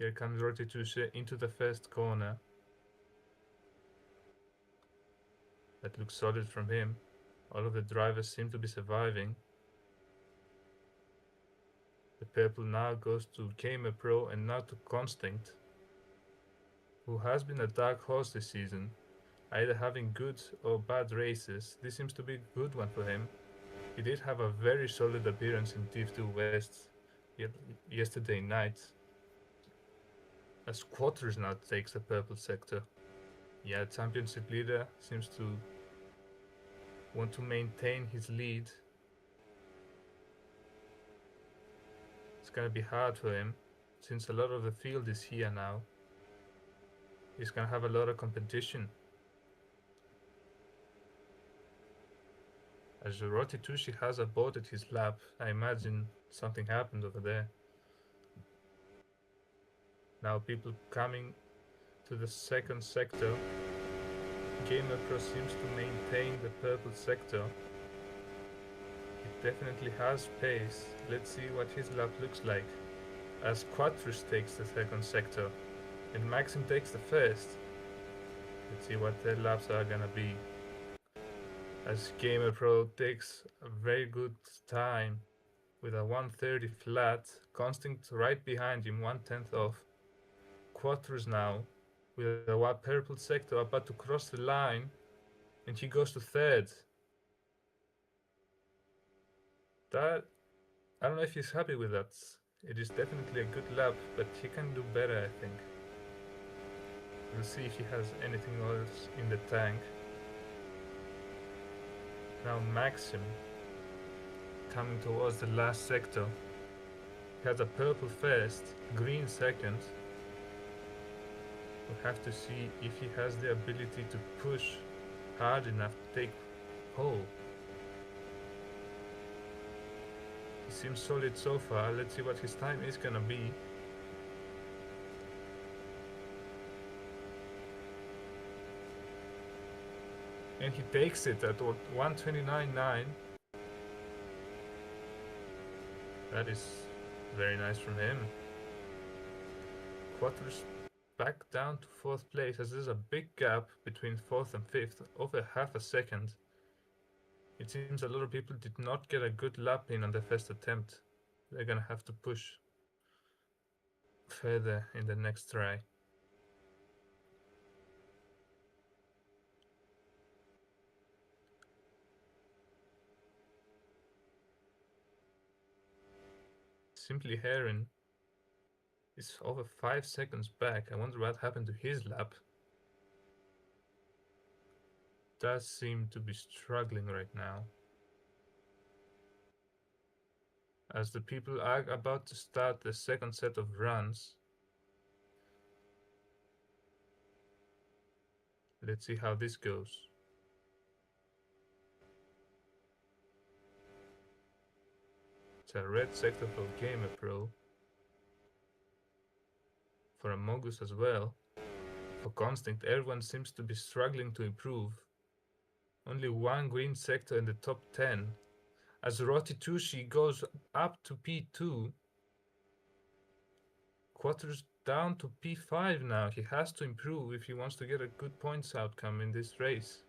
Here comes Rotitushe into the first corner. That looks solid from him. All of the drivers seem to be surviving. The purple now goes to Gamer Pro and now to Constinct, who has been a dark horse this season, either having good or bad races. This seems to be a good one for him. He did have a very solid appearance in Div 2 West yesterday night, as Quarters now takes the purple sector. Yeah, championship leader seems to want to maintain his lead. It's gonna be hard for him, since a lot of the field is here now. He's gonna have a lot of competition. As Rotitushi has aborted his lap, I imagine something happened over there. Now people coming to the second sector. Gamer Pro seems to maintain the purple sector. It definitely has pace. Let's see what his lap looks like. As Quatrus takes the second sector and Maxim takes the first. Let's see what their laps are gonna be. As Gamer Pro takes a very good time with a 130 flat, Constinct right behind him, 1/10 off. Quatrus now with a purple sector about to cross the line, and he goes to third. That, I don't know if he's happy with that. It is definitely a good lap, but he can do better, I think. We'll see if he has anything else in the tank. Now Maxim coming towards the last sector. He has a purple first, green second. We'll have to see if he has the ability to push hard enough to take pole. He seems solid so far. Let's see what his time is gonna be. And he takes it at 1:29.9. That is very nice from him. Quattros back down to 4th place, as there's a big gap between 4th and 5th, over half a second. It seems a lot of people did not get a good lap in on their first attempt. They're gonna have to push further in the next try. Simply Heron is over 5 seconds back. I wonder what happened to his lap. Does seem to be struggling right now. As the people are about to start the second set of runs. Let's see how this goes. It's a red sector for Gamer Pro. For Amogus as well. For Constinct, everyone seems to be struggling to improve. Only one green sector in the top 10. As Rotitushi goes up to P2. Quattros down to P5 now. He has to improve if he wants to get a good points outcome in this race.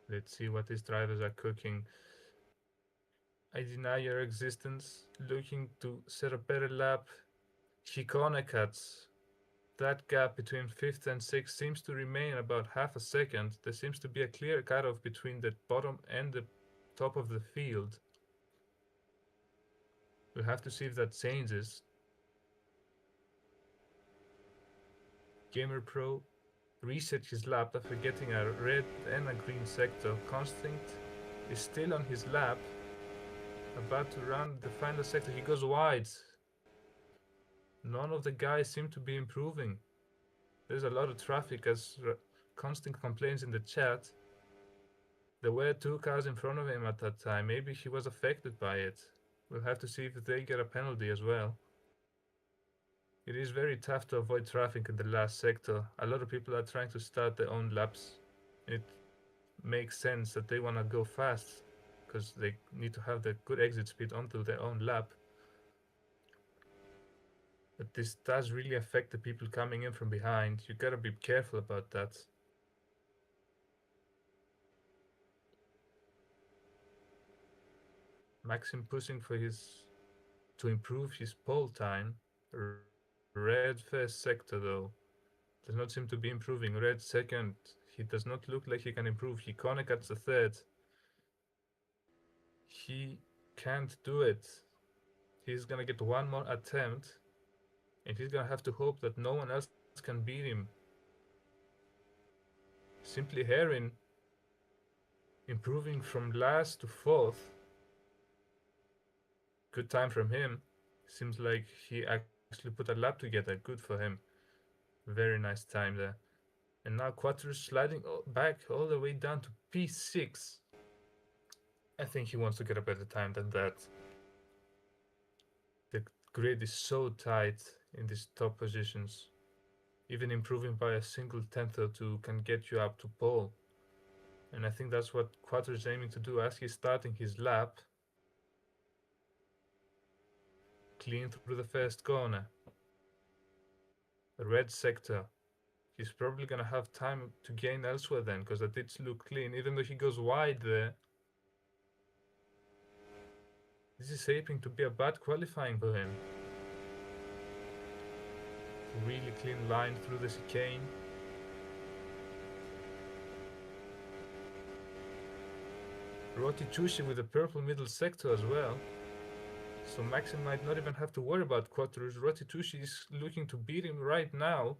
Let's see what these drivers are cooking. I deny your existence. Looking to set a better lap. Chicone cuts. That gap between 5th and 6th seems to remain about half a second. There seems to be a clear cutoff between the bottom and the top of the field. We'll have to see if that changes. Gamer Pro reset his lap after getting a red and a green sector. Constinct is still on his lap, about to run the final sector. He goes wide. None of the guys seem to be improving. There's a lot of traffic, as Constinct complains in the chat. There were 2 cars in front of him at that time. Maybe he was affected by it. We'll have to see if they get a penalty as well. It is very tough to avoid traffic in the last sector. A lot of people are trying to start their own laps. It makes sense that they want to go fast, because they need to have the good exit speed onto their own lap. But this does really affect the people coming in from behind. You gotta be careful about that. Maxim pushing for his to improve his pole time. Red first sector though. Does not seem to be improving. Red second. He does not look like he can improve. Hikone gets the third. He can't do it. He's gonna get one more attempt, and he's gonna have to hope that no one else can beat him. Simply Heron improving from last to fourth. Good time from him. Seems like he actually put a lap together. Good for him. Very nice time there. And now Quattro sliding back all the way down to P6. I think he wants to get a better time than that. The grid is so tight in these top positions. Even improving by a single tenth or two can get you up to pole. And I think that's what Quattro is aiming to do as he's starting his lap. Clean through the first corner. Red sector. He's probably gonna have time to gain elsewhere then, because that did look clean, even though he goes wide there. This is shaping to be a bad qualifying for him. Really clean line through the chicane. Rotitushi with the purple middle sector as well. So Maxim might not even have to worry about Quattro's. Rotitushi is looking to beat him right now.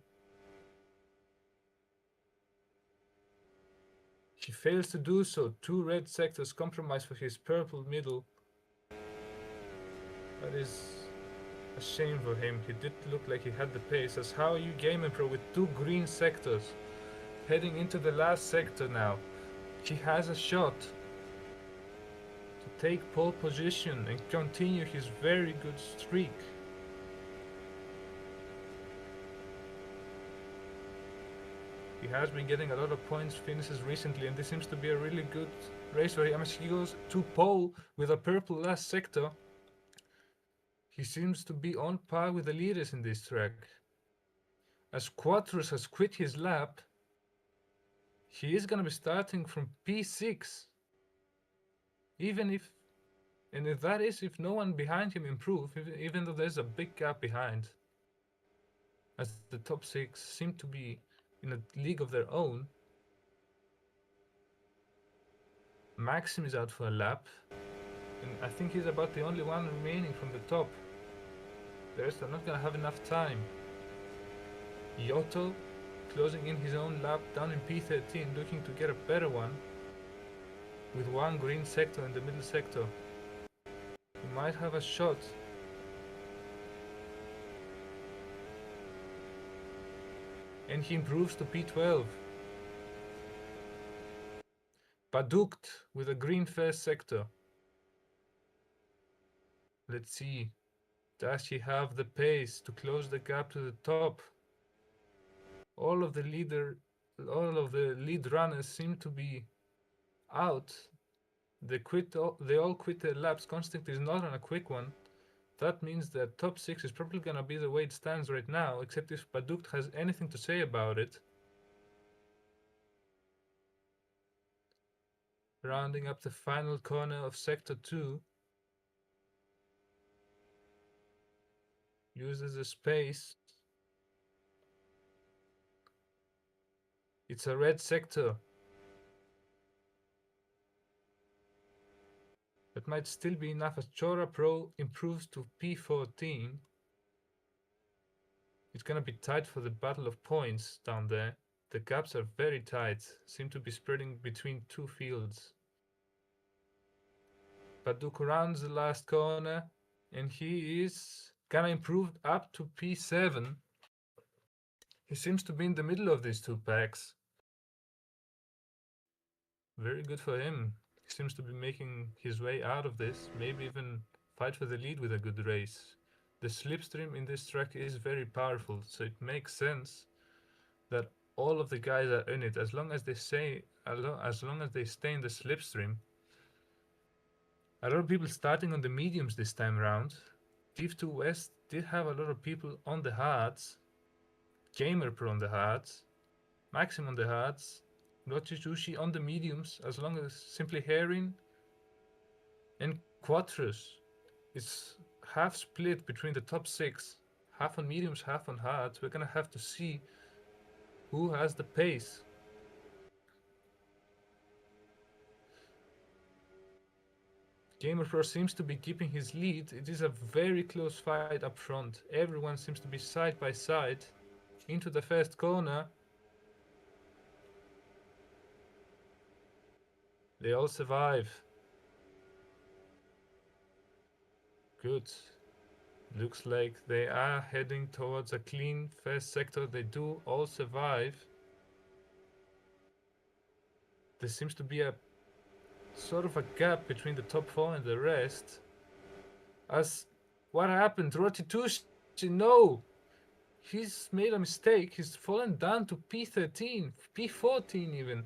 He fails to do so. Two red sectors compromise for his purple middle. That is a shame for him. He did look like he had the pace. As how are you Game Pro with two green sectors? Heading into the last sector now. He has a shot to take pole position and continue his very good streak. He has been getting a lot of points finishes recently, and this seems to be a really good race for him. As he goes to pole with a purple last sector, he seems to be on par with the leaders in this track. As Quattros has quit his lap, he is going to be starting from P6. Even if that is if no one behind him improves, even though there's a big gap behind. As the top 6 seem to be in a league of their own. Maxim is out for a lap, and I think he's about the only one remaining from the top. The rest are not gonna have enough time. Yoto closing in his own lap down in P13, looking to get a better one with one green sector in the middle sector. He might have a shot. And he improves to P12. Padukt with a green first sector. Let's see. Does he have the pace to close the gap to the top? All of the lead runners seem to be out. They all quit their laps. Constant is not on a quick one. That means that top 6 is probably gonna be the way it stands right now, except if Padukt has anything to say about it. Rounding up the final corner of Sector 2. Uses the space. It's a red sector. That might still be enough as Chora Pro improves to P14. It's gonna be tight for the battle of points down there. The gaps are very tight, seem to be spreading between two fields. Paduk rounds the last corner, and he is gonna improve up to P7. He seems to be in the middle of these two packs. Very good for him. He seems to be making his way out of this, maybe even fight for the lead with a good race. The slipstream in this track is very powerful, so it makes sense that all of the guys are in it as long as they stay in the slipstream. A lot of people starting on the mediums this time around. Div 2 West did have a lot of people on the hards. Gamer Pro on the hards. Maxim on the hards. Rochijushi on the mediums, as long as Simply Heron and Quattros. It's half split between the top six. Half on mediums, half on hards. We're gonna have to see who has the pace. Gamer Pro seems to be keeping his lead. It is a very close fight up front. Everyone seems to be side by side. Into the first corner. They all survive. Good. Looks like they are heading towards a clean first sector. They do all survive. There seems to be a sort of a gap between the top four and the rest. As what happened? Rotitushi, no! He's made a mistake. He's fallen down to P13, P14 even.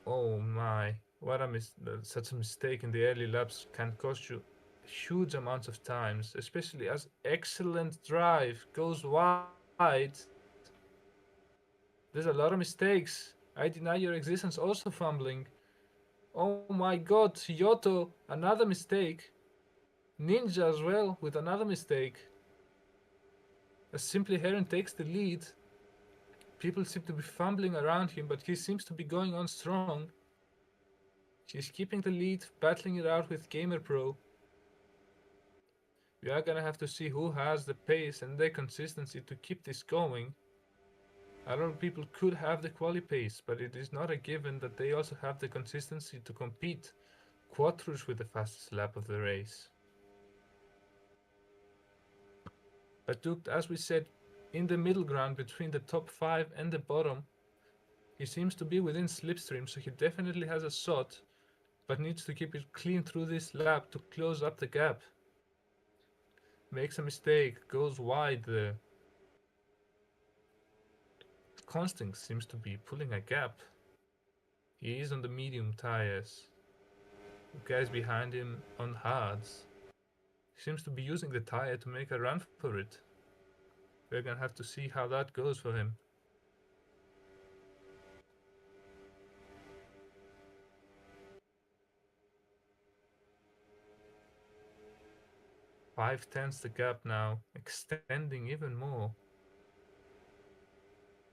Oh my! What a such a mistake in the early laps can cost you huge amounts of times, especially as excellent drive goes wide. There's a lot of mistakes. I deny your existence. Also fumbling. Oh my god, Yoto, another mistake. Ninja as well with another mistake. As Simply Heron takes the lead, people seem to be fumbling around him, but he seems to be going on strong. He's keeping the lead, battling it out with Gamer Pro. We are gonna have to see who has the pace and the consistency to keep this going. A lot of people could have the quali pace, but it is not a given that they also have the consistency to compete. Quattros with the fastest lap of the race. But Duke, as we said, in the middle ground between the top 5 and the bottom, he seems to be within slipstream, so he definitely has a shot, but needs to keep it clean through this lap to close up the gap. Makes a mistake, goes wide there. Constant seems to be pulling a gap. He is on the medium tires. The guys behind him on hards. He seems to be using the tire to make a run for it. We're gonna have to see how that goes for him. Five tenths the gap now, extending even more.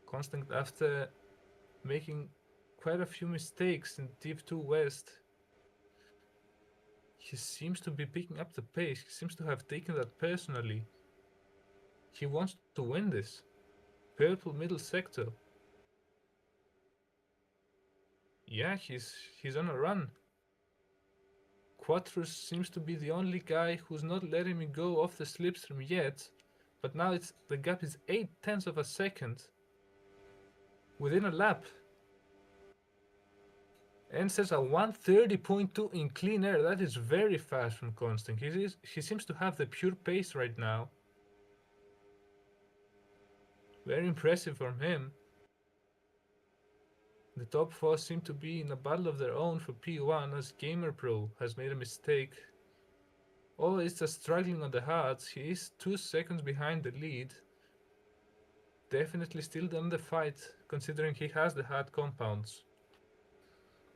Constant, after making quite a few mistakes in Div 2 West, he seems to be picking up the pace. He seems to have taken that personally. He wants to win this. Purple middle sector. Yeah, he's on a run. Quattros seems to be the only guy who's not letting me go off the slipstream yet, but now the gap is 8 tenths of a second within a lap. And says a 130.2 in clean air. That is very fast from Constant. He seems to have the pure pace right now. Very impressive from him. The top 4 seem to be in a battle of their own for P1 as Gamer Pro has made a mistake. Oh, it's just struggling on the hards. He is 2 seconds behind the lead. Definitely still on the fight, considering he has the hard compounds.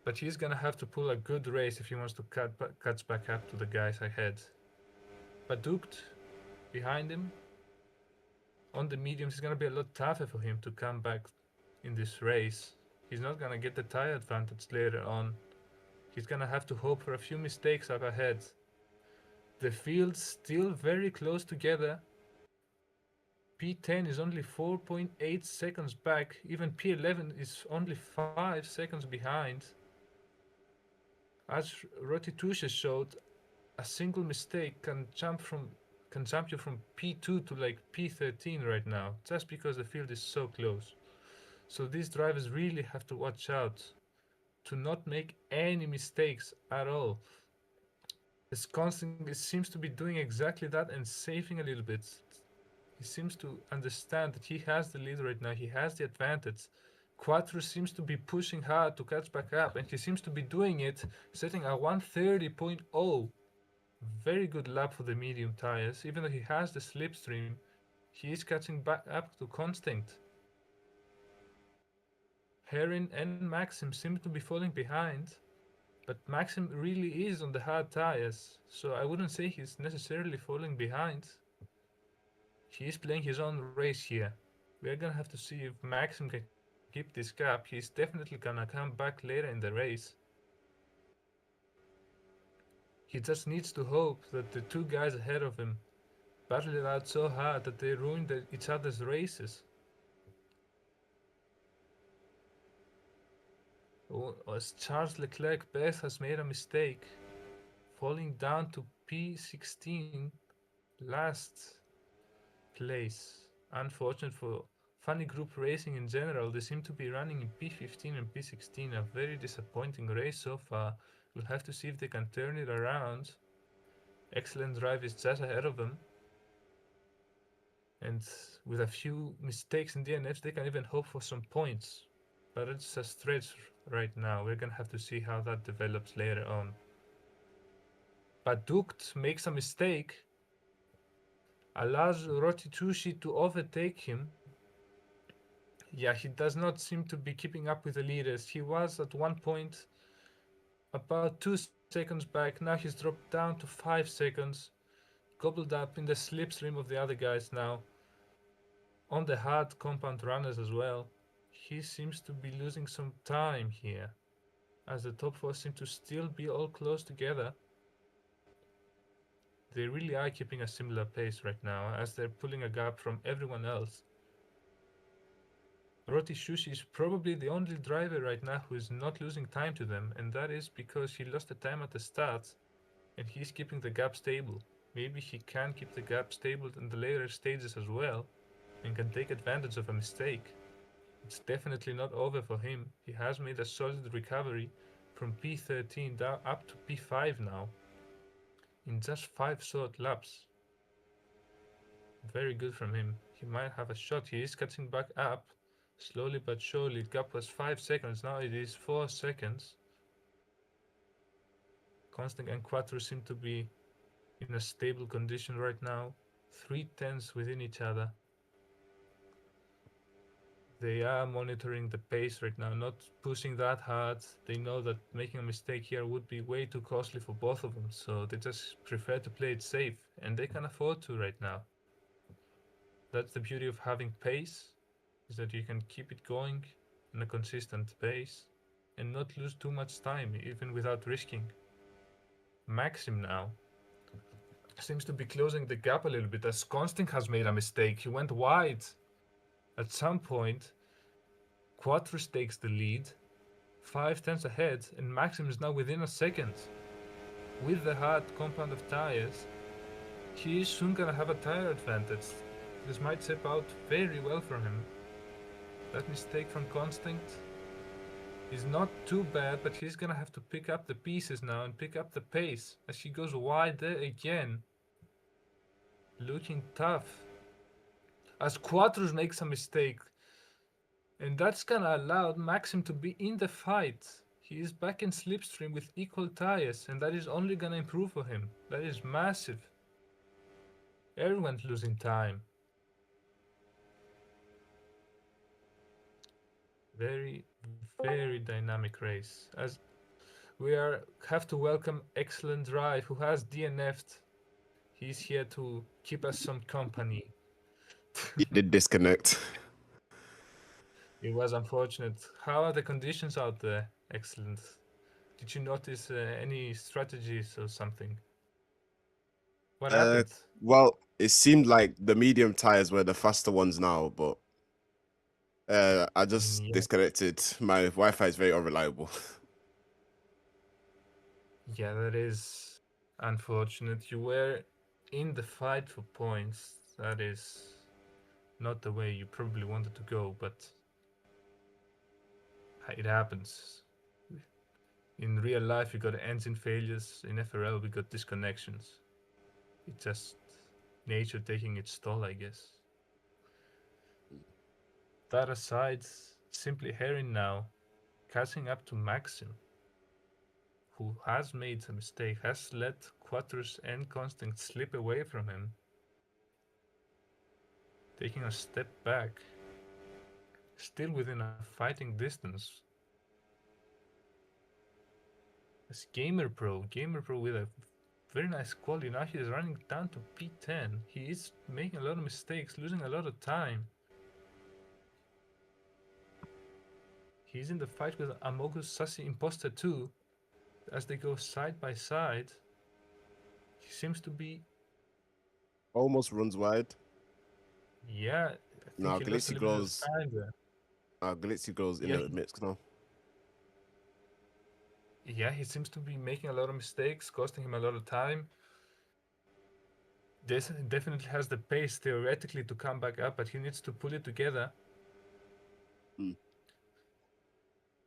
But he's gonna have to pull a good race if he wants to catch back up to the guys ahead. But Duked behind him on the mediums is gonna be a lot tougher for him to come back in this race. He's not gonna get the tire advantage later on. He's gonna have to hope for a few mistakes up ahead. The field's still very close together. P10 is only 4.8 seconds back. Even P11 is only 5 seconds behind. As Rotitusha showed, a single mistake can jump you from P2 to like P13 right now, just because the field is so close. So these drivers really have to watch out to not make any mistakes at all. This Constant seems to be doing exactly that and saving a little bit. He seems to understand that he has the lead right now, he has the advantage. Quattro seems to be pushing hard to catch back up, and he seems to be doing it, setting a 1:30.0. Very good lap for the medium tires. Even though he has the slipstream, he is catching back up to Constinct. Heron and Maxim seem to be falling behind, but Maxim really is on the hard tires, so I wouldn't say he's necessarily falling behind. He is playing his own race here. We're gonna have to see if Maxim can keep this gap. He's definitely gonna come back later in the race. He just needs to hope that the two guys ahead of him battle it out so hard that they ruin each other's races. As Charles Leclerc Beth has made a mistake, falling down to P16, last place. Unfortunate for Funny Group Racing in general, they seem to be running in P15 and P16, a very disappointing race so far. We'll have to see if they can turn it around. Excellent Drive is just ahead of them. And with a few mistakes in DNFs, they can even hope for some points. But it's a stretch right now. We're gonna have to see how that develops later on. But Dukt makes a mistake, allows Rotitushi to overtake him. Yeah, he does not seem to be keeping up with the leaders. He was at one point about 2 seconds back. Now he's dropped down to 5 seconds. Gobbled up in the slipstream of the other guys now. On the hard compound runners as well. He seems to be losing some time here, as the top four seem to still be all close together. They really are keeping a similar pace right now, as they're pulling a gap from everyone else. Roti Shushi is probably the only driver right now who is not losing time to them, and that is because he lost the time at the start, and he's keeping the gap stable. Maybe he can keep the gap stable in the later stages as well, and can take advantage of a mistake. It's definitely not over for him. He has made a solid recovery from P13 down up to P5 now, in just 5 short laps. Very good from him. He might have a shot. He is catching back up, slowly but surely. Gap was 5 seconds, now it is 4 seconds. Constant and Quattro seem to be in a stable condition right now. 3 tenths within each other. They are monitoring the pace right now, not pushing that hard. They know that making a mistake here would be way too costly for both of them, so they just prefer to play it safe, and they can afford to right now. That's the beauty of having pace, is that you can keep it going in a consistent pace and not lose too much time, even without risking. Maxim now seems to be closing the gap a little bit, as Constant has made a mistake. He went wide. At some point, Quattro takes the lead, 5 tenths ahead, and Maxim is now within a second. With the hard compound of tires, he is soon gonna have a tire advantage. This might shape out very well for him. That mistake from Constant is not too bad, but he's gonna have to pick up the pieces now and pick up the pace as he goes wide there again. Looking tough. As Quattro makes a mistake, and that's gonna allow Maxim to be in the fight. He is back in slipstream with equal tires, and that is only gonna improve for him. That is massive. Everyone's losing time. Very, very dynamic race. As we have to welcome Excellent Drive, who has DNF'd. He's here to keep us some company. He did disconnect. It was unfortunate. How are the conditions out there? Excellent. Did you notice any strategies or something? What Uh, happened? well, it seemed like the medium tires were the faster ones now, but I just Yeah, disconnected. My Wi-Fi is very unreliable. yeah, that is unfortunate. You were in the fight for points. That is not the way you probably wanted to go, but it happens. In real life, we got engine failures. In FRL, we got disconnections. It's just nature taking its toll, I guess. That aside, Simply Herring now catching up to Maxim, who has made a mistake, has let Quattros and Constant slip away from him, taking a step back, still within a fighting distance. As Gamer Pro with a very nice quality. Now he is running down to P10. He is making a lot of mistakes, losing a lot of time. He's in the fight with Amogus Sassy Imposter too. As they go side by side, he seems to be. Almost runs wide. Yeah, I think Now he lost a Glitzy little bit of goes. time there. Glitzy goes in Yeah, the mix now. yeah, he seems to be making a lot of mistakes, costing him a lot of time. This definitely has the pace theoretically to come back up, but he needs to pull it together. Mm.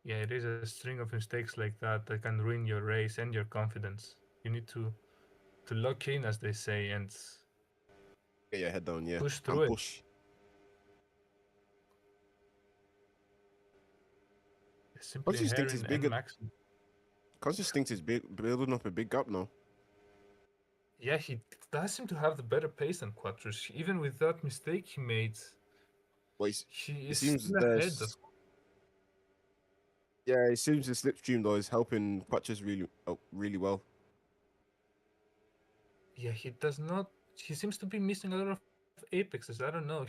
Yeah, it is a string of mistakes like that can ruin your race and your confidence. You need to lock in, as they say, and Get your head down, yeah, push through and it. push. Simply Conscious thinks he's Heron and bigger. Max. Conscious thinks he's building up a big gap now. Yeah, he does seem to have the better pace than Quattros. Even with that mistake he made, But he it is seems still ahead of. there's yeah, it seems the slipstream though is helping Quatches really well. Yeah, he does not. He seems to be missing a lot of apexes. I don't know.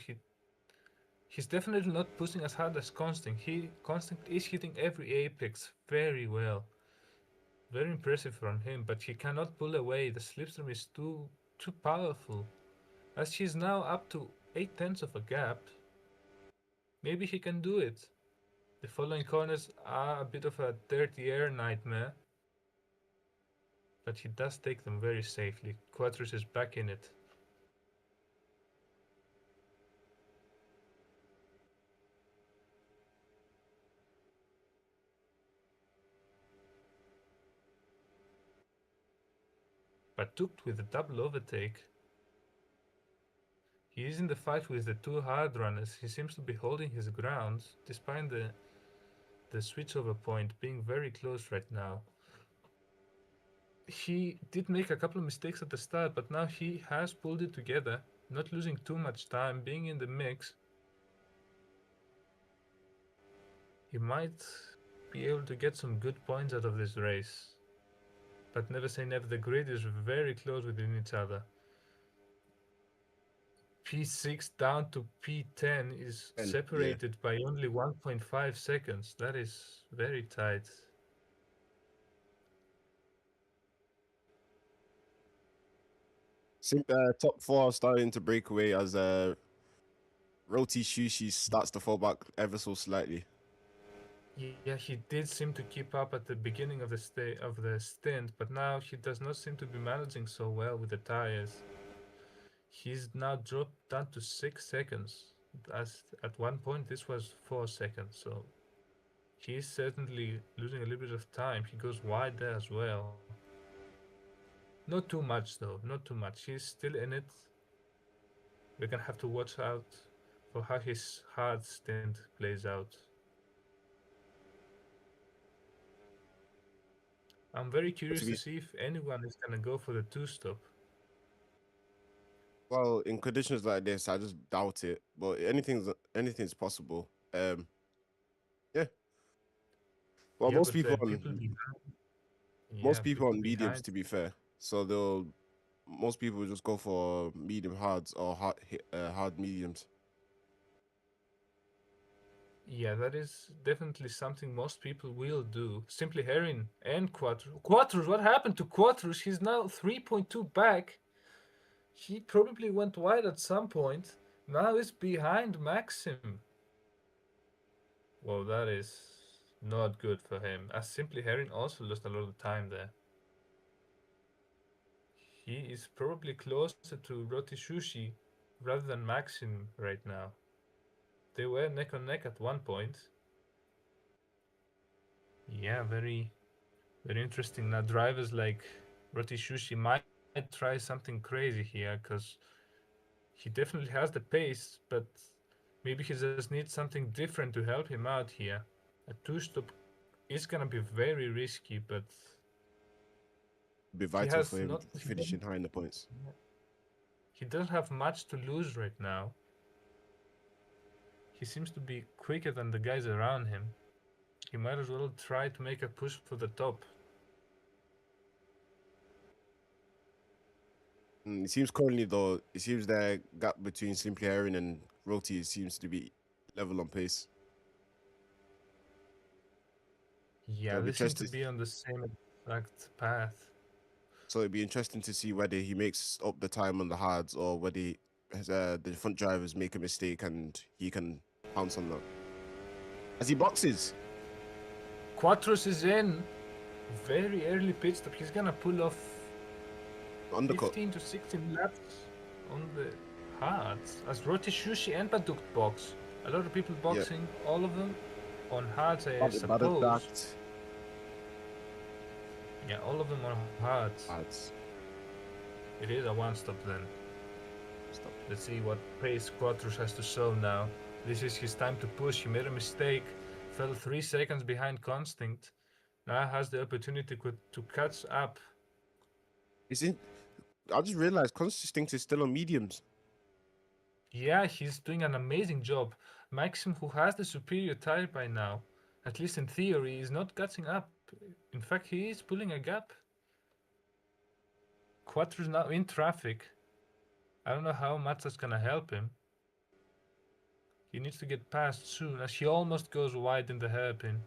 He's definitely not pushing as hard as Constant. Constant is hitting every apex very well. Very impressive from him, but he cannot pull away. The slipstream is too powerful. As he's now up to 8/10 of a gap, maybe he can do it. The following corners are a bit of a dirty air nightmare, but he does take them very safely. Quattros is back in it. But Tukt with a double overtake. He is in the fight with the two hard runners. He seems to be holding his ground, despite the switchover point being very close right now. He did make a couple of mistakes at the start, but now he has pulled it together, not losing too much time, being in the mix. He might be able to get some good points out of this race. But never say never, the grid is very close within each other. P6 down to P10 is And yeah, separated by only 1.5 seconds. That is very tight. top four starting to break away as Roti Shushi starts to fall back ever so slightly. Yeah, he did seem to keep up at the beginning of the stint, but now he does not seem to be managing so well with the tires. He's now dropped down to 6 seconds. As at one point this was 4 seconds, so he's certainly losing a little bit of time. He goes wide there as well. Not too much though, not too much. He's still in it. We're gonna have to watch out for how his hard stint plays out. I'm very But to curious to be see if anyone is gonna go for the two stop. well in conditions like this, I just doubt it. But anything's possible. Yeah. Well, Yeah, but the people behind, most yeah, people people on mediums, behind, to be fair. So most people will just go for medium hards or hard mediums. yeah, that is definitely something most people will do. Simply Heron and Quattro. Quattros, what happened to Quattros? He's now 3.2 back. He probably went wide at some point. Now he's behind Maxim. Well, that is not good for him. As Simply Heron also lost a lot of time there. He is probably closer to Roti Sushi rather than Maxim right now. They were neck on neck at one point. Yeah, very interesting. Now drivers like Roti Sushi might try something crazy here because he definitely has the pace, but Maybe he just needs something different to help him out here. A two-stop is gonna be very risky, but It'd be he vital for has him not. finishing high in the points. He doesn't have much to lose right now. He seems to be quicker than the guys around him. He might as well try to make a push for the top. It seems currently though, it seems the gap between Simply Herring and Roti seems to be level on pace. So Yeah, it'd be they seem to interesting. be on the same exact path. So it'd be interesting to see whether he makes up the time on the hards or whether the front drivers make a mistake and he can pounce on that. As he boxes, Quattros is in. Very early pit stop. He's gonna pull off undercut. 15 to 16 laps on the hards. As Rotishushi and Baduk box. A lot of people Yeah, boxing, all of them on hards, I bad at suppose. that. Yeah, all of them on hards. Hards. It is a one stop then. Stop. Let's see what pace Quattros has to show now. This is his time to push. He made a mistake, fell 3 seconds behind Constinct. Now has the opportunity to catch up. Is it? I just realized Constinct is still on mediums. Yeah, he's doing an amazing job. Maxim, who has the superior tire by now, at least in theory, is not catching up. In fact, he is pulling a gap. Quattro's now in traffic. I don't know how much that's gonna help him. He needs to get past soon, as he almost goes wide in the hairpin.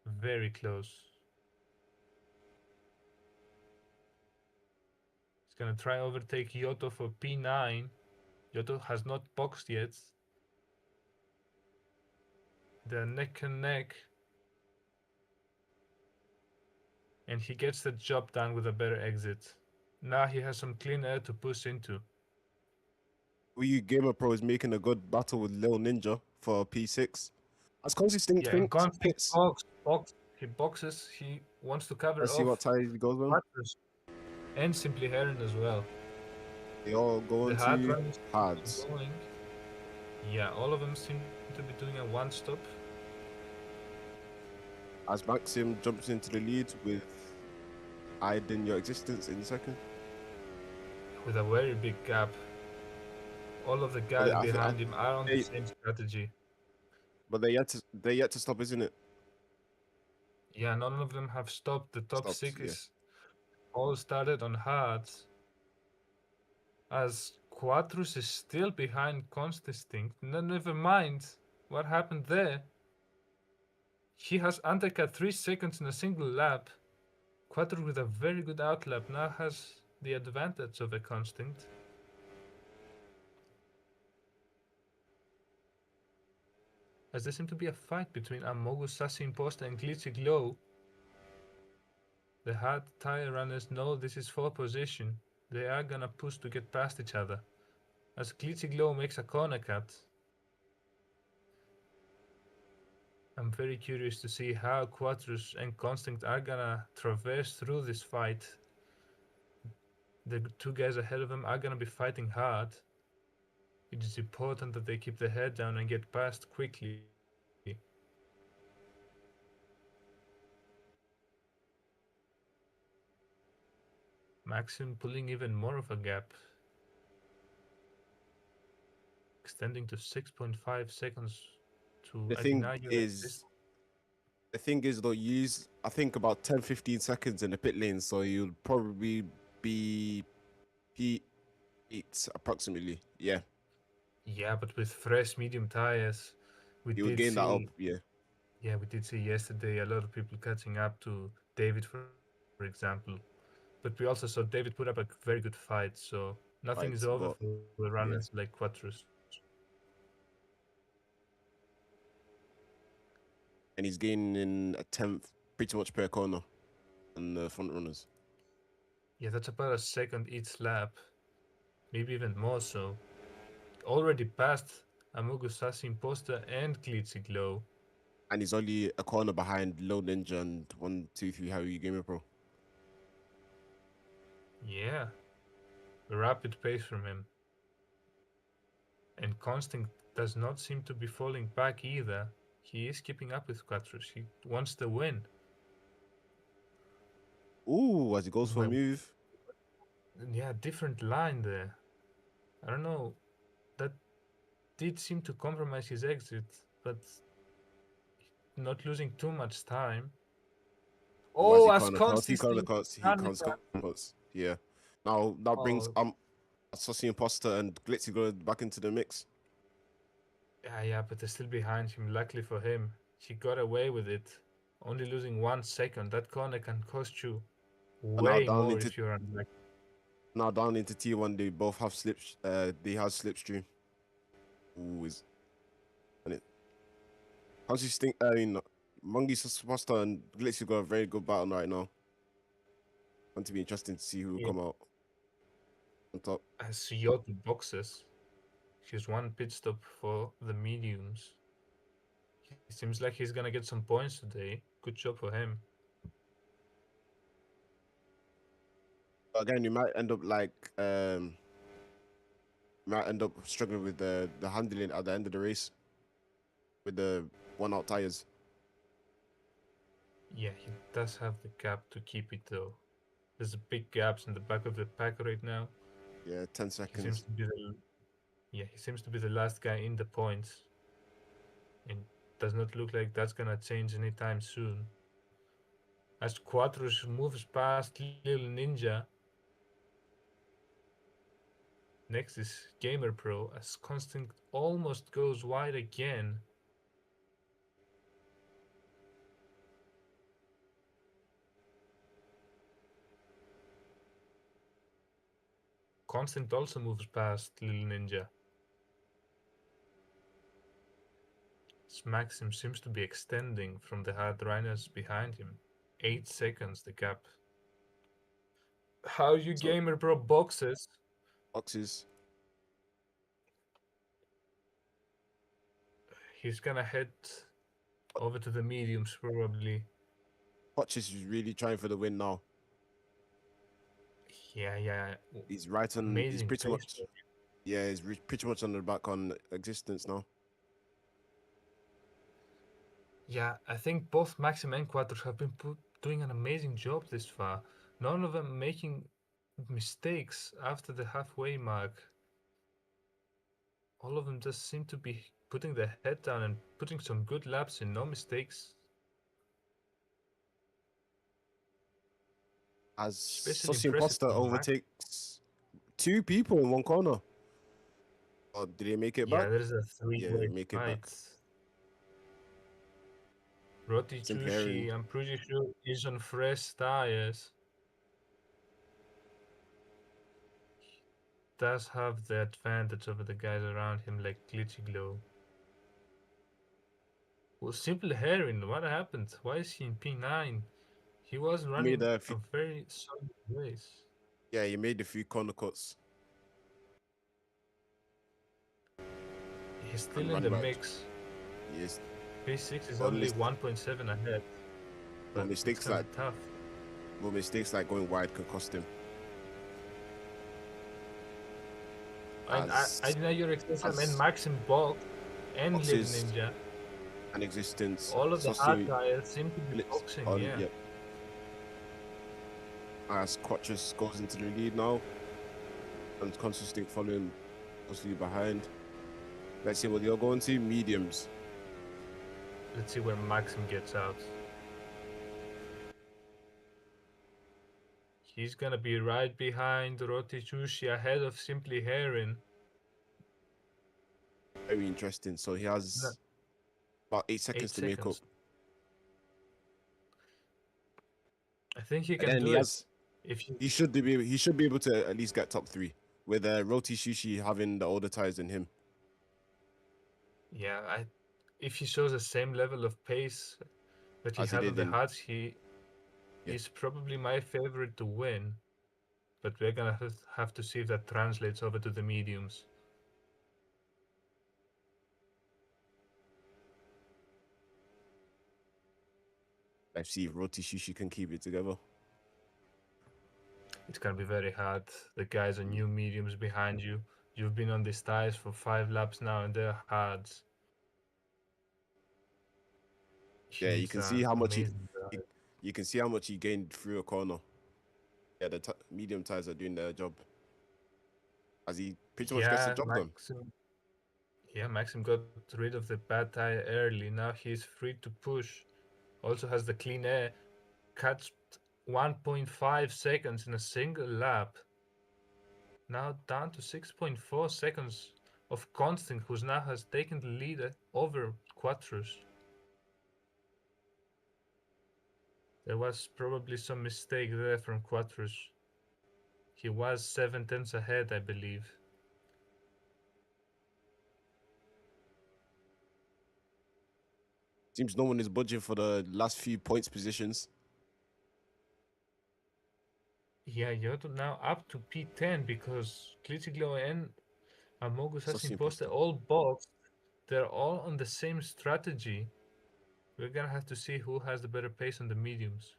Very close. He's gonna try overtake Yoto for P9. Yoto has not boxed yet. They're neck and neck. And he gets the job done with a better exit. Now he has some clean air to push into. Wii Gamer Pro is making a good battle with Lil Ninja for P6. As Constinct Yeah, and thinks, Config pits. he boxes, he wants to cover Let's see what off tires he goes on. Butters and Simply Heron as well. They all go The hard into runners hards. going. Yeah, all of them seem to be doing a one stop. As Maxim jumps into the lead with hiding your existence in second. With a very big gap. All of the guys behind him are on the same strategy. But they're yet to stop, isn't it? Yeah, none of them have stopped. The top Stopped, six yeah. all started on hards. As Quatrus is still behind Constinct. No, never mind what happened there. He has undercut 3 seconds in a single lap. Quatrus with a very good outlap now has the advantage of a Constinct. As there seems to be a fight between Amogus, Sassy Imposter and Glitchy Glow. The hard tire runners know this is 4th position. They are gonna push to get past each other. As Glitchy Glow makes a corner cut. I'm very curious to see how Quatrus and Constinct are gonna traverse through this fight. The two guys ahead of them are gonna be fighting hard. It is important that they keep their head down and get past quickly. Maxim pulling even more of a gap. Extending to 6.5 seconds to The thing is though, you use I think about 10-15 seconds in the pit lane, so you'll probably be P8 approximately. Yeah. Yeah, but with fresh medium tires, we You would did gain that up, see. yeah. Yeah, we did see yesterday a lot of people catching up to David, for example. But we also saw David put up a very good fight, so nothing is Right. over But for the runners yeah. like Quatrus. And he's gaining a tenth pretty much per corner on the front runners. Yeah, that's about a second each lap, maybe even more so. Already passed Amugu Sassi Imposter and Glitzy Glow. And he's only a corner behind Low Ninja and 1, 2, 3 Harry Gamer Pro. Yeah, a rapid pace from him. And Constant does not seem to be falling back either. He is keeping up with Quattros. He wants the win. Ooh, as he goes for a Well, move. yeah, different line there. I don't know. That did seem to compromise his exit, but not losing too much time. Ooh, as Oh, he as corner cuts, he Constant corner still cuts, he can't handicap. cuts. Yeah. Now that brings Oh, Saucy Imposter and Glitzy go back into the mix. yeah, but they're still behind him. Luckily for him, he got away with it. Only losing 1 second. That corner can cost you And now way down more into if you're unlucky. T1, they both have slips. They have slipstream. Ooh, is and it. How's you think? I mean, Mungie Superstar and Glitzy got a very good battle right now. Going to be interesting to see who will Yeah, come out on top. as Yota boxes, he's one pit stop for the mediums. He seems like he's gonna get some points today. Good job for him. But again, you might end up like might end up struggling with the handling at the end of the race with the one out tires. Yeah, he does have the gap to keep it though. There's big gaps in the back of the pack right now. Yeah, 10 He seems seconds. to be the he seems to be the last guy in the points, and does not look like that's gonna change anytime soon. As Quattros moves past Little Ninja, next is Gamer Pro as Constant almost goes wide again. Constant also moves past Little Ninja. Maxim seems to be extending from the hard runners behind him. 8 seconds the gap. How you So Gamer Pro boxes? boxes. He's gonna head over to the mediums probably. Hotch is really trying for the win now. Yeah. He's right on. He's Amazing pretty pace. much. Yeah, he's pretty much on the back on existence now. Yeah, I think both Maxim and Quattros have been doing an amazing job this far. None of them making mistakes after the halfway mark. All of them just seem to be putting their head down and putting some good laps in, no mistakes. As Especially Saucy impressive Imposter from Max. overtakes two people in one corner. Oh, did they make it Yeah, back? there's a Yeah, they three-way make it back. fight. Roti Simply Heron. Chushi, I'm pretty sure, is on fresh tires. Does have the advantage over the guys around him like Glitchy Glow. Well, Simple Heron, what happened? Why is he in P9? He was He made running a a few, very solid race. yeah, he made a few corner cuts He's still and in ran the wide. mix. Yes, P6 is but only 1.7 ahead, but but it's mistakes gonna like be tough. going wide can cost him. And I As know your extension and as Maxim Box and Little boxes Ninja. and existence. All of the hard Saucy tires seem to be blitz boxing, on. yeah. Yep. As Quattrus goes into the lead now, and Consistent following closely behind. Let's see what they're going to. Mediums. Let's see where Maxim gets out. He's gonna be right behind Rotichushi ahead of Simply Heron. Very interesting. So he No, has about 8 seconds 8 to make up. seconds. I think he can Again, do he it. has. If he, He should be able to at least get top three with Roti Shushi having the older tires than him. yeah, if he shows the same level of pace that he As he had on did the in. hards, Yeah, he's probably my favorite to win. But we're gonna have to see if that translates over to the mediums. let's see if Roti Shushi can keep it together. It's gonna be very hard. The guys are new mediums behind you. You've been on these tires for 5 laps now, and they're hard. Yeah, you He's can see how much amazing he driver. you can see how much he gained through a corner. Yeah, the medium tires are doing their job as he pretty much gets the Yeah, job done. Maxim got rid of the bad tire early. Now he's free to push. Also has the clean air. Cuts 1.5 seconds in a single lap. Now down to 6.4 seconds of Constant, who now has taken the lead over Quattros. There was probably some mistake there from Quattros. He was 7 tenths ahead, I believe. Seems no one is budging for the last few points positions. Yeah, you're now up to P10 because Klitziglo and Amogus has Such imposed imposter. all bots. They're all on the same strategy. We're gonna have to see who has the better pace on the mediums.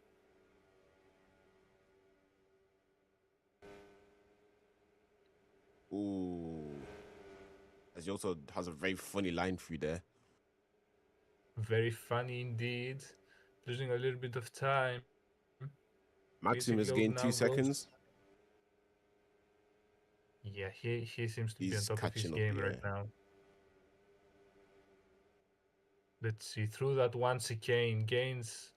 Ooh, as he also has a very funny line through there. Very funny indeed. Losing a little bit of time. Maxim has Klitziglo gained now two goes. seconds. Yeah, he seems to be on He's top of his catching up. game right Yeah, now. Let's see, through that one chicane, gains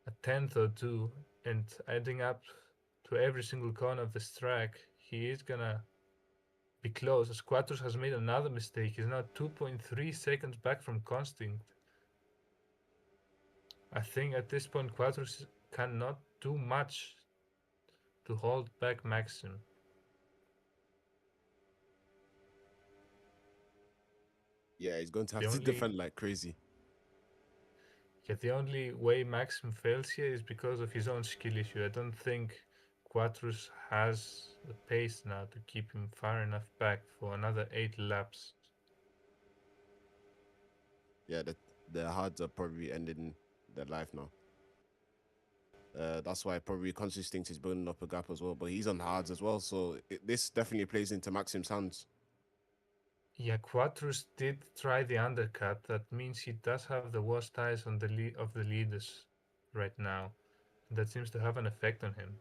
a tenth or two, and adding up to every single corner of this track, he is gonna be close. As Quattros has made another mistake. He's now 2.3 seconds back from Constant. I think at this point Quattros cannot do much to hold back Maxim. yeah, he's going to The have to only defend like crazy. the only way Maxim fails here is because of his own skill issue. I don't think Quattros has the pace now to keep him far enough back for another 8 laps. Yeah, the hards are probably ending their life now. That's why probably Conscious thinks he's building up a gap as well, but he's on hards as well, so this definitely plays into Maxim's hands. Yeah, Quattros did try the undercut. That means he does have the worst tires on of the leaders right now. That seems to have an effect on him.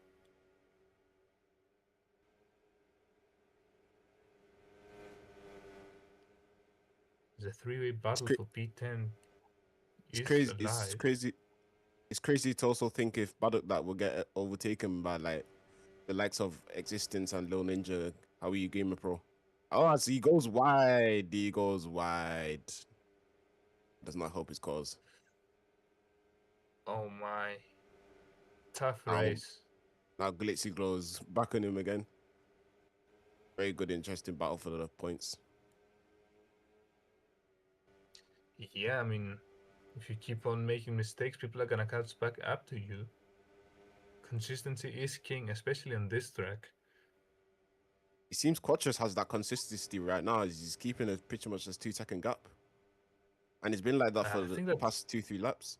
The three-way It's battle cra- for P10 it's is crazy. It's alive. crazy. It's crazy to also think if Baddock that will get overtaken by like the likes of Existence and Lil Ninja. How are you, Gamer Pro? Oh, so he goes wide. He goes wide. Does not help his cause. Oh my, tough Now, race. now Glitzy glows back on him again. Very good, interesting battle for the points. Yeah, I mean, if you keep on making mistakes, people are gonna catch back up to you. Consistency is king, especially on this track. It seems Quattrus has that consistency right now. He's keeping a pretty much just 2 second gap, and it's been like that for I the think that past 2-3 laps.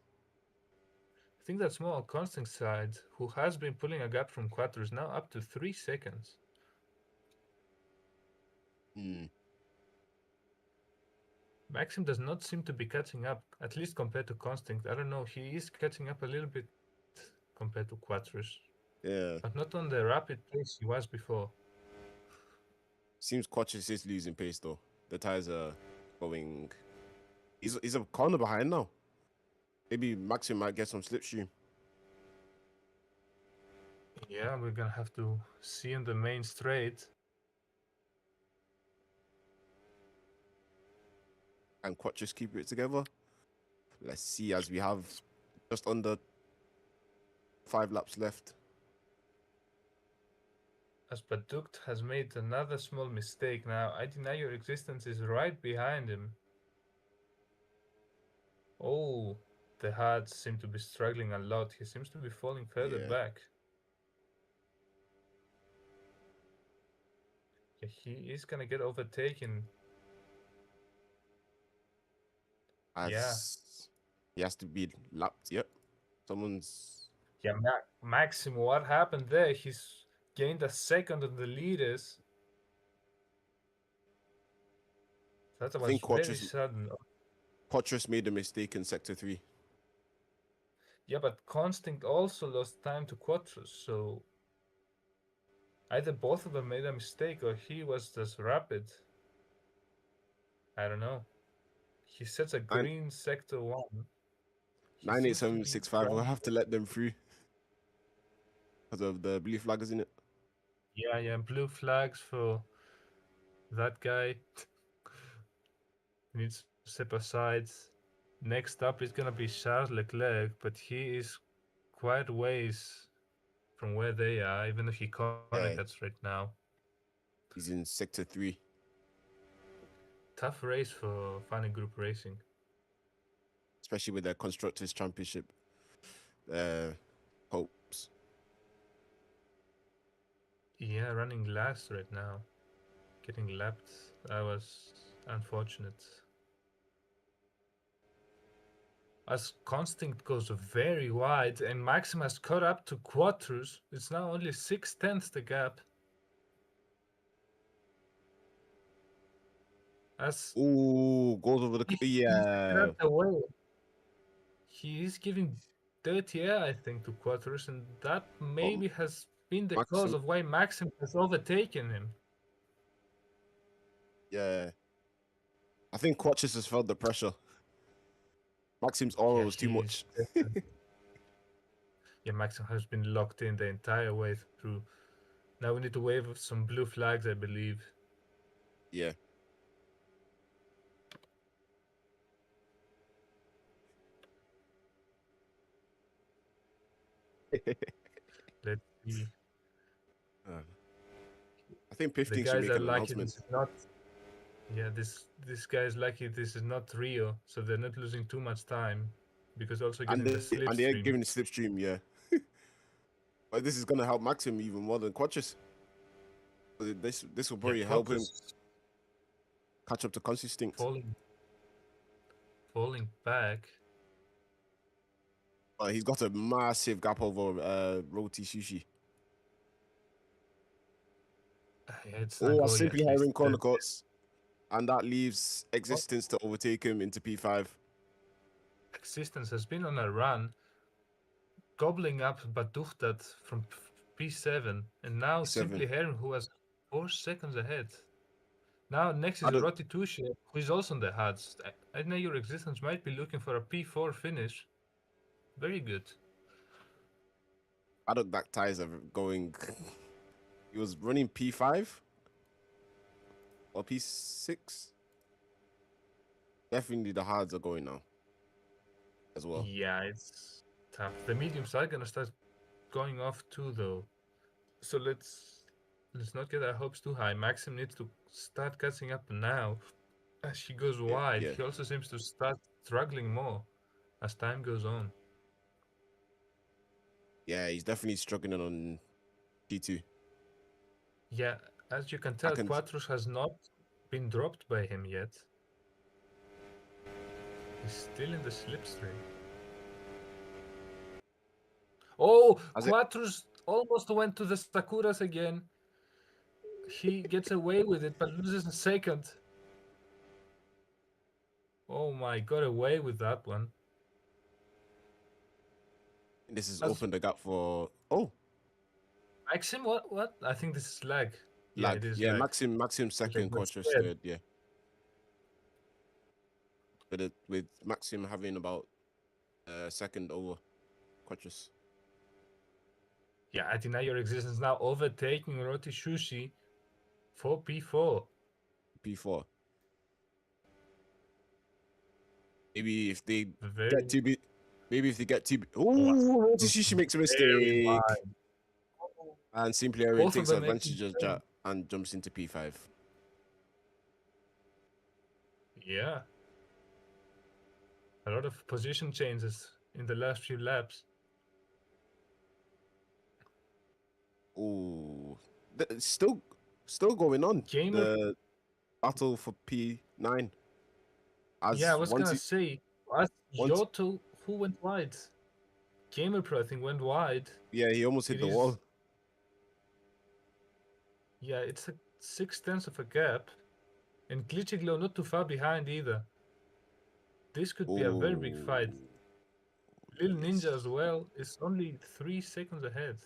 I think that's more on Constant side, who has been pulling a gap from Quattro, now up to 3 seconds. Hmm. Maxim does not seem to be catching up, at least compared to Constant. I don't know, he is catching up a little bit compared to Quattros, Yeah, but not on the rapid pace he was before. seems Quattrus is losing pace though. The tires are going. He's a corner behind now. Maybe Maxim might get some slipstream. Yeah, we're gonna have to see in the main straight. And Quattrus keep it together. Let's see as we have just under 5 laps left. As Badukt has made another small mistake now, I Deny Your Existence is right behind him. Oh, the Hards seem to be struggling a lot. He seems to be falling further Yeah, back. Yeah, he is gonna get overtaken. Yeah, as he has to be lapped. Yep, someone's yeah, Maxim, what happened there? He's gained a second on the leaders. That I was think very sudden. Quattrus made a mistake in sector 3. Yeah, but Constinct also lost time to Quattrus, so either both of them made a mistake or he was just rapid. I don't know. He sets a Nine green sector 1. He nine eight seems to seven be six five. We'll trying. have to let them through because of the blue flag, isn't it? Yeah, blue flags for that guy. He needs to step aside. Next up is gonna be Charles Leclerc, but he is quite a ways from where they are, even if he corner Yeah, cuts right now. he's in sector 3, Tough race for Funny Group Racing. especially with their constructors championship hopes. Yeah, running last right now. Getting lapped. That was unfortunate. As Constinct goes very wide and Maxim has caught up to Quattrus, it's now only 6/10 the gap. As Ooh, goes over the he's yeah. out the way, he is giving dirty air, I think, to Quattrus, and that Um, maybe has been the cause Maxim, of why Maxim has overtaken him. yeah. I think Quattrus has felt the pressure. Maxim's aura Yeah, was too he's much. yeah, Maxim has been locked in the entire way through. Now we need to wave some blue flags, I believe. Yeah. Let's see. Uh, I think The 15 should guys make are an lucky announcement. this is not. Yeah, this guy is lucky this is not Rio, so they're not losing too much time, because also getting the And they're slipstream. giving the slipstream, yeah. But this is gonna help Maxim even more than Quattrus. This will Yeah, probably help him Quattrus catch up to Consistinct. falling back. He's got a massive gap over Roti Sushi. Yeah, it's Oh, I Nagoya simply at least. hiring corner cuts. And that leaves Existence to overtake him into P5. Existence has been on a run, gobbling up Batuchtat from P7, and now P7. Simply Heron, who has 4 seconds ahead. Now next I is don't Rotitushe, who is also on the HUDs. I know your Existence might be looking for a P4 finish. Very good. I don't that ties are going. He was running P5 or P6. Definitely the hards are going now as well. Yeah, it's tough. The mediums are gonna start going off too, though. So let's not get our hopes too high. Maxim needs to start catching up now. As he goes Yeah, wide, yeah, he also seems to start struggling more as time goes on. yeah. He's definitely struggling on P2. Yeah, as you can I tell, can. Quattros has not been dropped by him yet. He's still in the slipstream. Oh, As it, Quattros almost went to the Sakuras again. He gets away with it, but loses a second. Oh my, got away with that one. this has As opened the gap for Maxim, what? I think this is lag. Yeah, lag. it is Yeah, lag. Maxim Like second, we Quattrus said. third. Yeah, with Maxim having about second over Quattrus. Yeah, I deny your existence now, overtaking Roti Sushi for P4. P4. Maybe if they get Very to be, maybe if they get to be, wow. oh, Roti Sushi makes a Very mistake. wide. And Simply Aaron Both of takes them making advantage of that and jumps into P5. yeah. A lot of position changes in the last few laps. Oh, still going on. Gamer, The battle for P9 yeah, I as was gonna say, as once Yoto, who went wide? Gamer Pro, I think, went wide. yeah, he almost hit It the is wall. Yeah, it's a 6 tenths of a gap. And Glitchiglow not too far behind either. This could be a very big fight. Oh, Little Ninja it's as well is only 3 seconds ahead.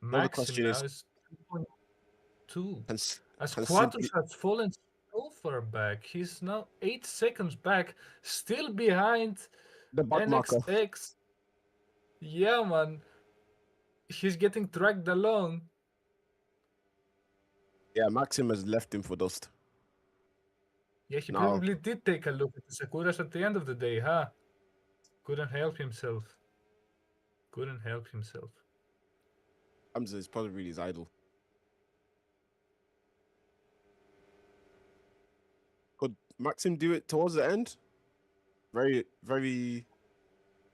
now the Maxim question now is, is 2.2. can As can Sid Quattros has fallen so far back, he's now 8 seconds back, still behind the back marker? NXX. Yeah, man, he's getting dragged along. Yeah, Maxim has left him for dust. Yeah, he Now probably did take a look at the Sakuras at the end of the day, huh? Couldn't help himself. Couldn't help himself. Hamza is probably his idol. Could Maxim do it towards the end? Very, very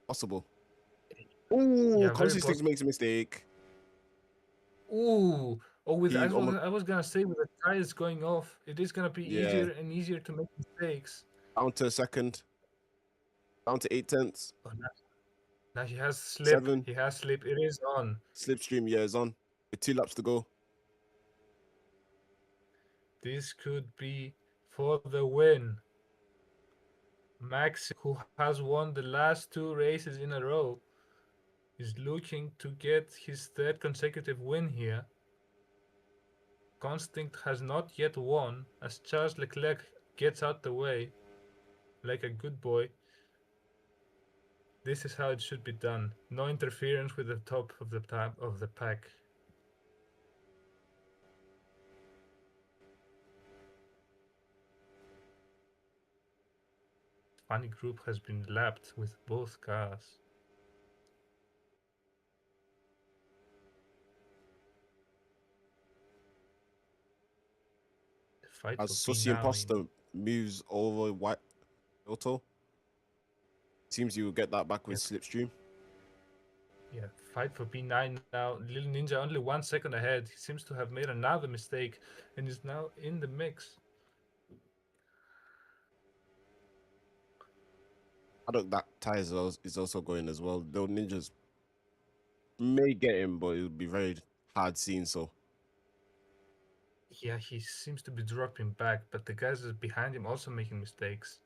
possible. Oh, Yeah, very Consistence possible. makes a mistake. Ooh. Oh, with He almost, I was gonna say with the tires going off, it is gonna be yeah, easier and easier to make mistakes. down to a second, down to 8 tenths, Oh, now he has slip. 7, He has slip. It is on. slipstream, yeah, is on. With 2 laps to go. This could be for the win. Max, who has won the last 2 races in a row, is looking to get his third consecutive win here. Constinct has not yet won as Charles Leclerc gets out the way like a good boy. This is how it should be done. No interference with the top of the pack. Funny group has been lapped with both cars. The fight As for P Sussy now in Imposter moves over White Auto, seems you will get that back with yeah, slipstream. yeah, fight for P9 now. Little Ninja only 1 second ahead. He seems to have made another mistake and is now in the mix. I don't that tires is also going as well. Though Ninjas may get him, but it would be very hard seeing so. Yeah, he seems to be dropping back, but the guys behind him also making mistakes.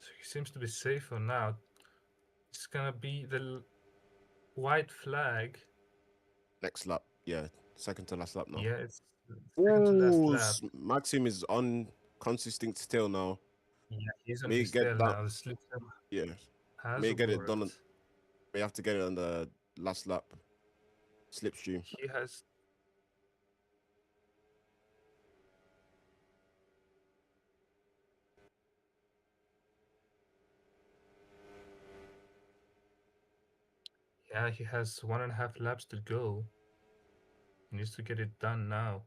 So he seems to be safe for now. It's gonna be the white flag. Next lap, yeah, second to last lap now. Yeah, it's second to last Oh, lap. Maxim is on consistent still now. Yeah, he's on May his get tail that, now. The slip yeah, has may get it done. worked. May have to get it on the last lap slipstream. He has. Yeah, he has 1.5 laps to go. He needs to get it done now.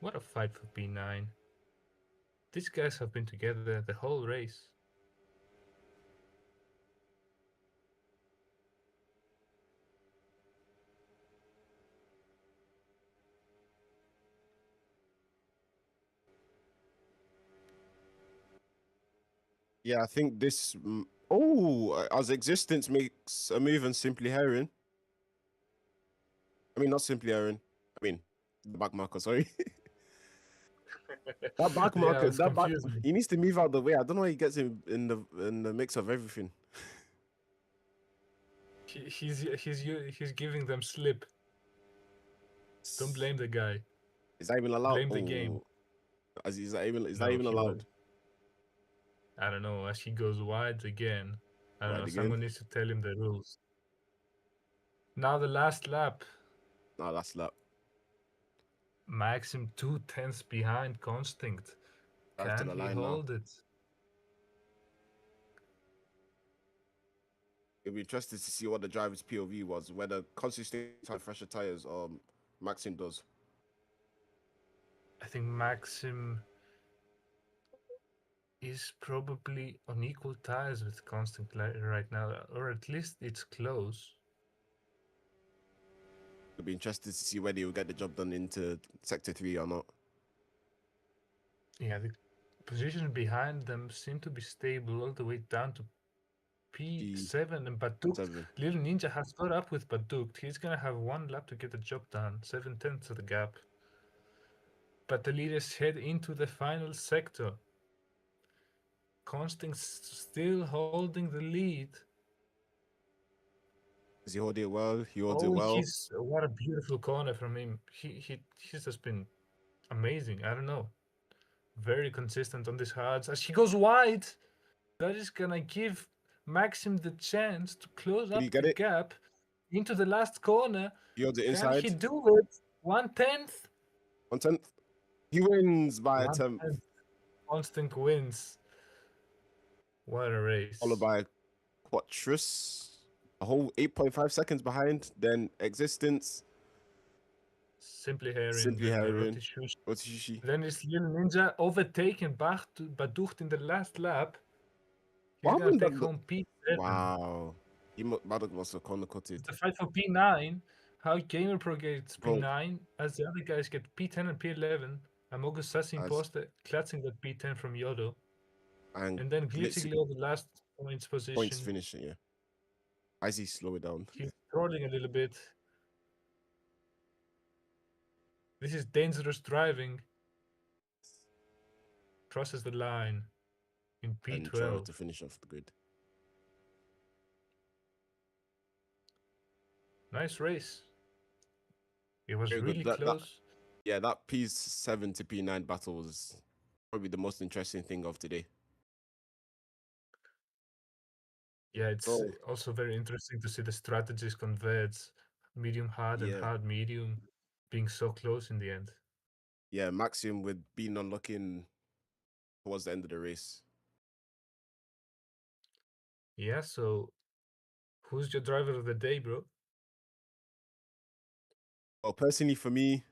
What a fight for P9. These guys have been together the whole race. Yeah, I think this. Oh, as existence makes a move and simply herring. I mean, not simply herring. I mean, the back marker. Sorry, that back Yeah, marker. it's That back. confusing. He needs to move out of the way. I don't know why he gets in the mix of everything. He's giving them slip. Don't blame the guy. Is that even allowed? Blame the game. Oh, is that No, even he allowed? won't. I don't know. As he goes wide again. I don't Right know. again. Someone needs to tell him the rules. Now the last lap. Nah, that's lap. Maxim 2 tenths behind Constinct. Drive to Can the he line now. hold it? It'll be interesting to see what the driver's POV was, whether consistent have fresher tires or Maxim does. I think Maxim is probably on equal ties with Constinct right now, or at least it's close. It'll be interesting to see whether he'll get the job done into sector 3 or not. Yeah, the position behind them seem to be stable all the way down to P7 and Baduk. P7. Little Ninja has caught up with Baduk. He's gonna have one lap to get the job done. 7/10 of the gap. But the leaders head into the final sector. Constant still holding the lead. Does he hold it well? He holds it Oh, well. he's what a beautiful corner from him. He's just been amazing. I don't know. Very consistent on these hards. As he goes wide, that is gonna give Maxim the chance to close Did he up get the it? gap into the last corner. He holds it Can he inside. do it? 1/10? 1/10. He wins by a 10th, 1/10. Constant wins. What a race. followed by Quattrus, a whole 8.5 seconds behind. Then Existence, Simply Heron, Simply then Heron, Rotishush. Otishishi. Then is Little Ninja overtaken Baducht in the last lap. He's What gonna happened? take home P7. Wow. Maddox must have corner cutted. It's a fight for P9. How GamerPro gets Bro, P9, as the other guys get P10 and P11. Amogus Sassin as Poste clutching that P10 from Yodo. and And then Glitzy Glitziglo, the last points points position. finishing, yeah. As he slow it down. He's trolling a little bit. This is dangerous driving. Crosses the line in And 12 P12. to finish off the grid. Nice race. It was Very good. really close. That P7 to P9 battle was probably the most interesting thing of today. Yeah, it's Oh, also very interesting to see the strategies converge. Medium hard and yeah. hard medium being so close in the end. Yeah, Maxim with being unlocking towards the end of the race. Yeah, so who's your driver of the day, bro? Well, personally for me,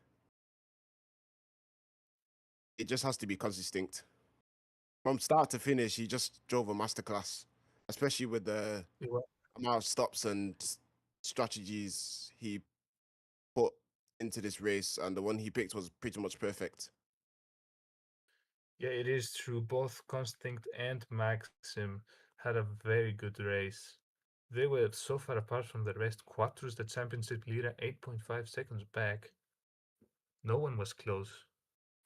it just has to be consistent. From start to finish, he just drove a masterclass, especially with the amount of stops and strategies he put into this race. And the one he picked was pretty much perfect. Yeah, it is true. Both Constinct and Maxim had a very good race. They were so far apart from the rest. Quattro's the championship leader, 8.5 seconds back. No one was close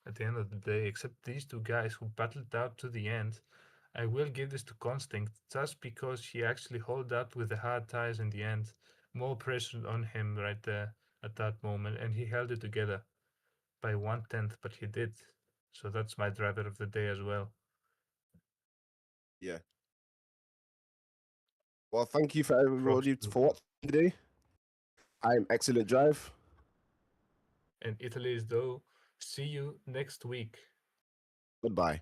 at the end of the day, except these two guys who battled out to the end. I will give this to Constinct just because he actually held up with the hard tires in the end. More pressure on him right there at that moment, and he held it together by 1/10, but he did. So that's my driver of the day as well. Yeah. Well, thank you for Props everybody to for watching today. I'm Excellent Drive. and Italy is though. See you next week. Goodbye.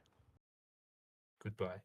Goodbye.